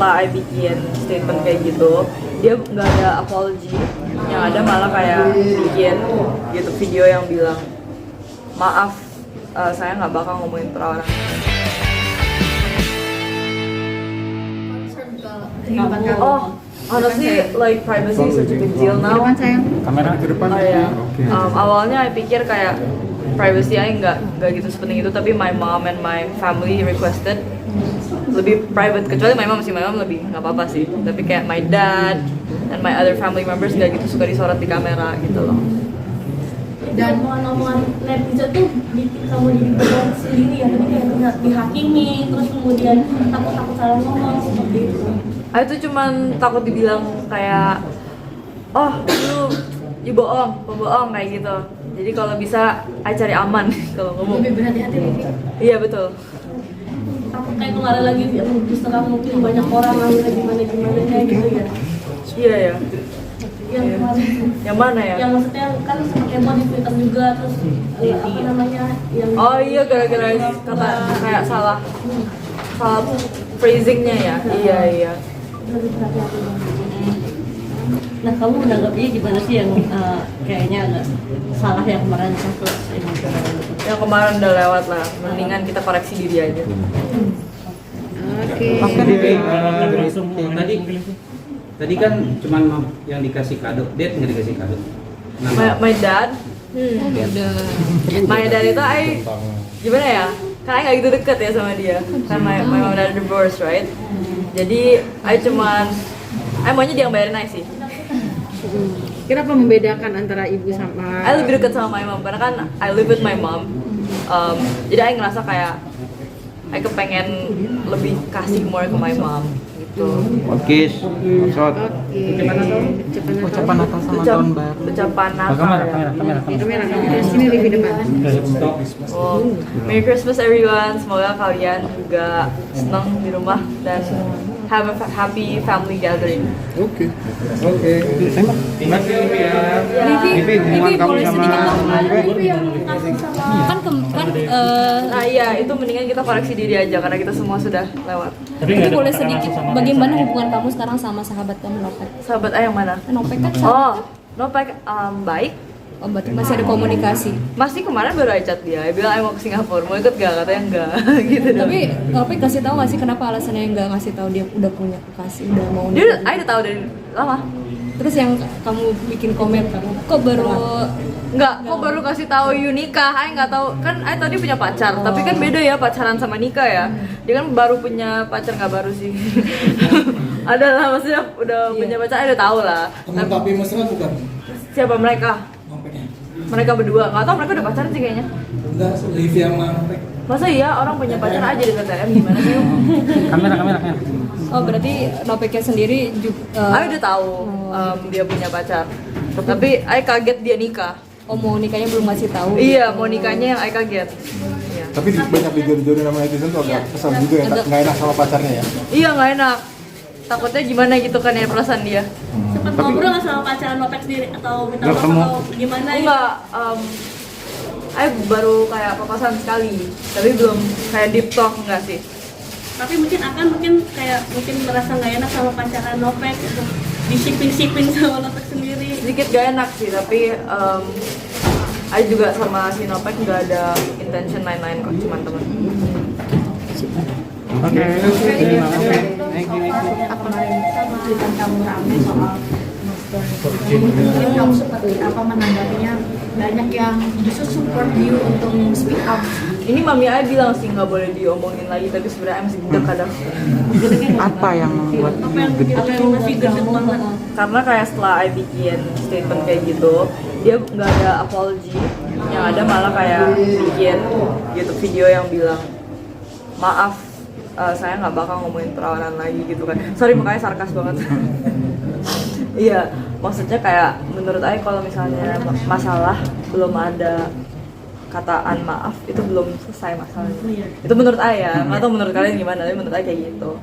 setelah I bikin statement kayak gitu, dia nggak ada apology, yang ada malah kayak bikin gitu video yang bilang maaf, saya nggak bakal ngomongin perawanan. Oh, honestly, like privacy is such a big deal now. Kamera ke depan. Oh ya, awalnya I pikir kayak privacy I nggak gitu sepenting itu, tapi my mom and my family requested lebih private, kecuali my mom lebih nggak apa-apa sih, tapi kayak my dad and my other family members nggak gitu suka disorot di kamera gitu loh. Dan omongan netizen tuh bikin kamu jadi beban sendiri ya, jadi kayak dihakimi, terus kemudian takut salah ngomong seperti itu. Aku tuh cuman takut dibilang kayak, oh you bohong kayak gitu. Jadi kalau bisa, I cari aman kalau ngomong. Lebih berhati-hati Livi. Iya betul. Takut kayak kemarin lagi setelah mungkin banyak orang ngambil gimana kayak gitu ya. Iya ya. Yang kemarin. Yang mana ya? Yang maksudnya kan pakai mod di Twitter juga, terus apa namanya yang. Oh iya, gara-gara kata kayak salah phrasingnya ya. Iya. Lebih berhati-hati. Nah, kamu menanggapinya gimana sih yang kayaknya agak salah yang kemarin kasus ini? Yang kemarin udah lewat lah, mendingan kita koreksi diri aja. Tadi kan cuman yang dikasih kado, Dad nggak dikasih kado. My dad, my dad itu gimana ya? Karena nggak gitu deket ya sama dia, kan my mom dan divorce, right? Jadi I maunya dia yang bayarin aja sih. Kenapa membedakan antara ibu sama? I lebih dekat sama my mom karena kan I live with my mom. Jadi I ngerasa kayak I kepengen lebih kasih more ke my mom gitu. Oke, shot. Ucapan Natal sama tahun baru. Ucapan Natal. Kamera. Sini di depan. Oh, Merry Christmas everyone. Semoga kalian juga senang di rumah dan have a happy family gathering. Oke. Terima kasih ya. Livi, hubungan kamu boleh sama sedikit Livi yang kasus sama Nah iya, itu mendingan kita koreksi diri aja karena kita semua sudah lewat. Tapi boleh sedikit bagaimana hubungan kamu sekarang sama sahabat kamu Nopek? Sahabat yang mana? Nopek kan Oh, Nopek baik. oh, berarti masih ada komunikasi. Masih kemarin baru aja chat dia bilang mau ke Singapura, mau ikut gak? Katanya enggak gitu dong. Tapi Nopek kasih tahu nggak sih kenapa alasannya nggak ngasih tahu dia udah punya kekasih, udah mau Dia nikah? udah tahu dari lama. Terus yang kamu bikin komen kok baru Kok baru kasih tahu you nikah? Ay nggak tahu kan. Ay tadi punya pacar, tapi kan beda ya pacaran sama nikah ya. Dia kan baru punya pacar, nggak baru sih. Ada lah, maksudnya udah punya pacar. Ay udah tahu lah. Teman papi mesra bukan? Siapa mereka? Nompeknya. Mereka berdua. Nggak tahu, mereka udah pacaran sih kayaknya. Enggak, Livi yang Nompek. Masa iya orang punya pacar aja di TTM, gimana sih? kamera. Oh berarti Nopeknya sendiri juga Ay udah tahu dia punya pacar. Tapi Ay kaget dia nikah. oh mau nikahnya belum ngasih tahu. Iya, mau nikahnya yang Ay kaget. Iya. Tapi banyak dijodoh-jodohin sama netizen tuh agak kesal juga ya, nggak enak sama pacarnya ya. Iya, nggak enak. Takutnya gimana gitu kan ya perasaan dia. sempat ngobrol nggak sama pacaran Nopek sendiri atau minta maaf atau gimana ya? Enggak, Ay baru kayak papasan sekali, tapi belum kayak deep talk enggak sih. Tapi mungkin merasa nggak enak sama pacaran Nopek, di shipping sama Nopek sendiri. Sedikit gak enak sih, tapi Ay juga sama si Nopek nggak ada intention lain-lain kok, cuma teman. Oke. Cuitan kamu rame soal mungkin kamu seperti apa menanggapinya, banyak yang justru support you untuk speak up. Ini mami Ay bilang sih nggak boleh diomongin lagi, tapi sebenarnya Ay masih gedek kadang. Apa yang membuat Apa yang masih gede banget? Karena kayak setelah I bikin statement kayak gitu, dia nggak ada apology, yang ada malah kayak bikin YouTube video yang bilang maaf, saya nggak bakal ngomongin perawanan lagi gitu kan. Sorry, makanya sarkas banget. Iya, maksudnya kayak menurut Ay kalau misalnya masalah belum ada kataan maaf, itu belum selesai masalahnya. Itu menurut Ay ya, nggak tahu menurut kalian gimana, tapi menurut Ay kayak gitu.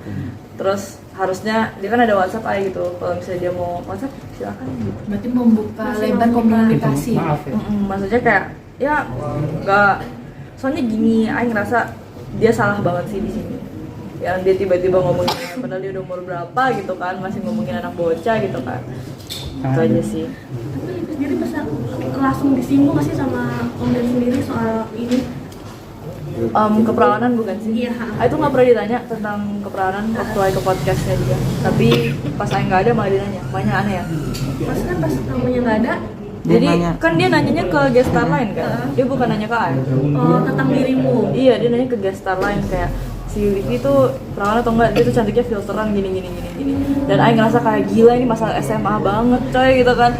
Terus harusnya dia kan ada WhatsApp Ay gitu, kalau misalnya dia mau WhatsApp silakan gitu. Berarti membuka lebar komunikasi. maaf ya. Maksudnya kayak ya nggak, soalnya gini Ay ngerasa dia salah banget sih di sini. yang dia tiba-tiba ngomongin padahal dia udah umur berapa gitu kan, masih ngomongin anak bocah gitu kan. Itu aja sih. Tapi itu sendiri bisa langsung disinggung nggak sih sama Om Ded sendiri soal ini? Keperawanan bukan sih? Iya. Itu nggak pernah ditanya tentang keperawanan waktu Aing ke podcastnya dia. Tapi pas Aing nggak ada malah ditanya. Makanya aneh ya. Pas kan pas tamunya nggak ada, Dia Jadi nanya. kan dia nanyanya ke guest star lain kan? Dia bukan nanya ke Aing. tentang dirimu. Iya, dia nanya ke guest star lain kayak si Vivi tuh perawan atau enggak, dia tuh cantiknya filteran gini. Dan Aing ngerasa kayak gila ini masalah SMA banget coy gitu kan.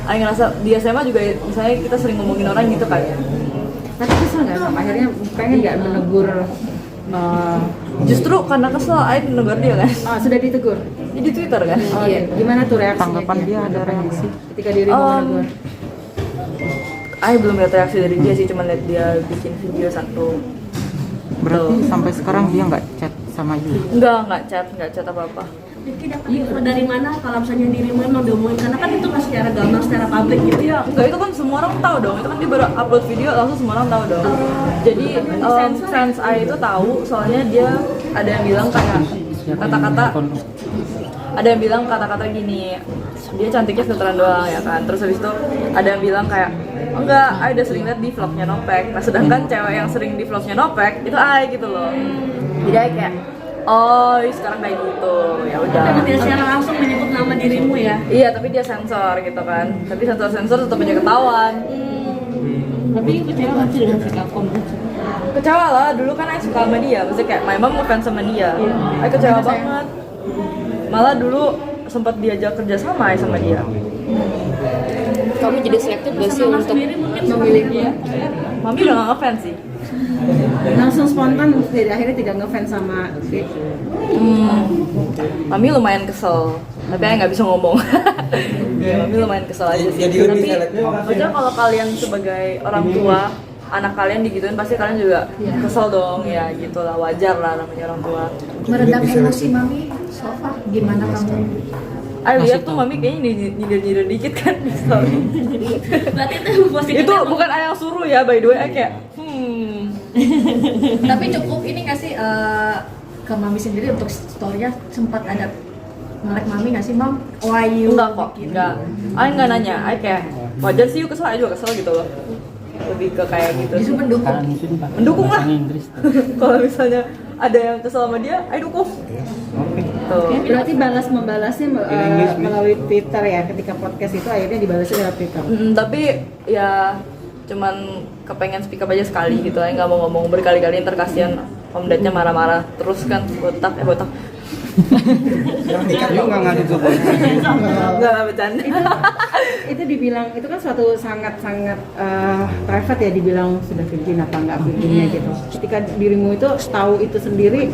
Aing ngerasa di SMA juga misalnya kita sering ngomongin orang gitu kan. Tapi kesel nggak sama? Akhirnya pengen nggak menegur? Justru karena kesel Aing negur dia kan. Sudah ditegur. Di Twitter kan. Oh iya. Gimana tuh reaksinya? Tanggapan dia ada reaksi. Ketika dirimu menegur. Aing belum lihat reaksi dari dia sih, cuma lihat dia bikin video satu. Berarti sampai sekarang dia nggak chat sama you? Enggak chat apa-apa. Rifki dapat info dari mana kalau misalnya dirimu emang diomongin, karena kan itu nggak secara gamblang, secara publik gitu ya. Iya, enggak, itu kan semua orang tahu dong. Itu kan dia baru upload video langsung semua orang tahu dong. Jadi fans I itu tahu, soalnya dia ada yang bilang kayak ada yang bilang kata-kata gini, dia cantiknya filteran doang ya kan. Terus habis itu ada yang bilang kayak enggak, I udah sering lihat di vlognya Nopek. Nah sedangkan cewek yang sering di vlognya Nopek itu I gitu loh. Jadi I kayak oh sekarang kayak gitu, ya udah. Tapi dia secara langsung menyebut nama dirimu ya. Iya, tapi dia sensor gitu kan. Tapi sensor tetap aja ketahuan. Tapi kecewa nggak sih dengan sikap Om Ded? Kecewa lah, dulu kan aku suka sama dia. Maksudnya kayak my mom ngefans sama dia. Aku kecewa banget. Malah dulu sempat diajak kerja sama sama dia. Kamu jadi selektif gak sih Mama untuk sendiri mungkin Memilih dia. Mami udah gak ngefans sih. Langsung spontan akhirnya tidak ngefans sama Viv. Mami lumayan kesel, tapi aku nggak bisa ngomong. Mami lumayan kesel aja sih. Jadi Tapi lebih maksudnya kalau kalian sebagai orang tua, anak kalian digituin pasti kalian juga kesel dong ya, gitulah, wajar lah namanya orang tua. Meredam emosi mami, Sofa, gimana kamu? Ayo lihat tuh Mami kayaknya nyindir dikit kan di story. Berarti itu positif. Itu bukan ayah yang suruh ya, by the way. Kayak Tapi cukup ini nggak sih ke mami sendiri untuk story-nya sempat ada nge-like mami nggak sih, Mam? Why you? enggak kok, enggak. Ayo nggak nanya, ayo kayak wajar sih, kesel, ayo juga kesel gitu loh. Lebih ke kayak gitu. Justru mendukung. Mendukung lah. Kalau misalnya ada yang kesel sama dia, ayo dukung. Tuh. Berarti membalasnya melalui Twitter ya, ketika podcast itu akhirnya dibalasnya lewat Twitter. Tapi ya cuman kepengen speak up aja sekali gitu, aja nggak mau ngomong berkali-kali, ntar kasihan Om Dednya marah-marah terus kan, botak. Nikah juga ngadu tuh. Nggak bercanda. Itu dibilang, itu kan suatu sangat-sangat private ya, dibilang sudah virgin apa enggak virginnya gitu. Ketika dirimu itu tahu itu sendiri,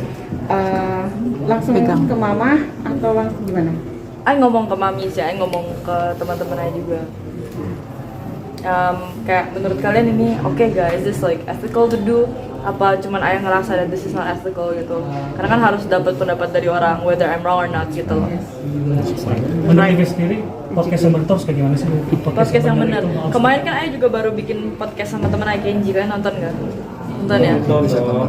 langsung ke mama atau langsung gimana? Ayo ngomong ke mami sih, ayo ngomong ke teman-teman aja juga. Kayak menurut kalian ini oke guys, is this like ethical to do? Apa cuman ayah ngerasa that this is not ethical gitu? Karena kan harus dapat pendapat dari orang whether I'm wrong or not gitu loh. Menurut Vivi sendiri, podcast yang benar kayak gimana sih? Podcast yang benar. Kemarin kan ayah juga baru bikin podcast sama teman ayah Kenji, kan nonton nggak? Nonton ya?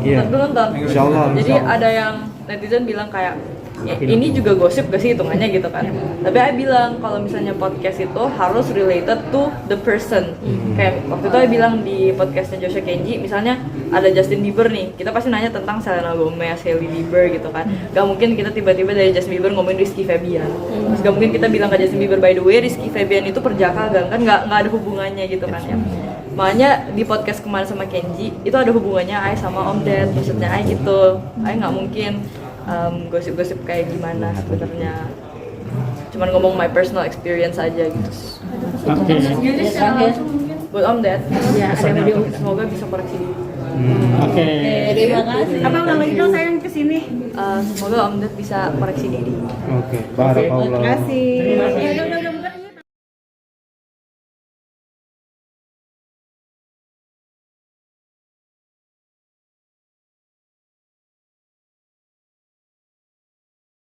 Iya. Nonton. Insyaallah. Jadi ada yang netizen bilang kayak ya, ini juga gosip gak sih hitungannya gitu kan. Tapi ayah bilang kalau misalnya podcast itu harus related to the person. Kayak waktu itu ayah bilang di podcastnya Joshua Kenji, misalnya ada Justin Bieber nih, kita pasti nanya tentang Selena Gomez, Hailey Bieber gitu kan. Gak mungkin kita tiba-tiba dari Justin Bieber ngomongin Rizky Febian. Terus gak mungkin kita bilang ke Justin Bieber, by the way Rizky Febian itu perjaka, kan nggak ada hubungannya gitu kan ya. Makanya di podcast kemarin sama Kenji itu ada hubungannya ayah sama Om Ded, maksudnya ayah gitu. Ayah nggak mungkin gosip-gosip kayak gimana sebenarnya, cuman ngomong my personal experience aja gitu. Jadi secara langsung mungkin Buat Om Ded, Ya, ada video. semoga bisa koreksi diri. Oke. Terima kasih. Apa ulang lagi dong sayang kesini? Semoga Om Ded bisa koreksi diri. Oke. Barakallah. Terima kasih.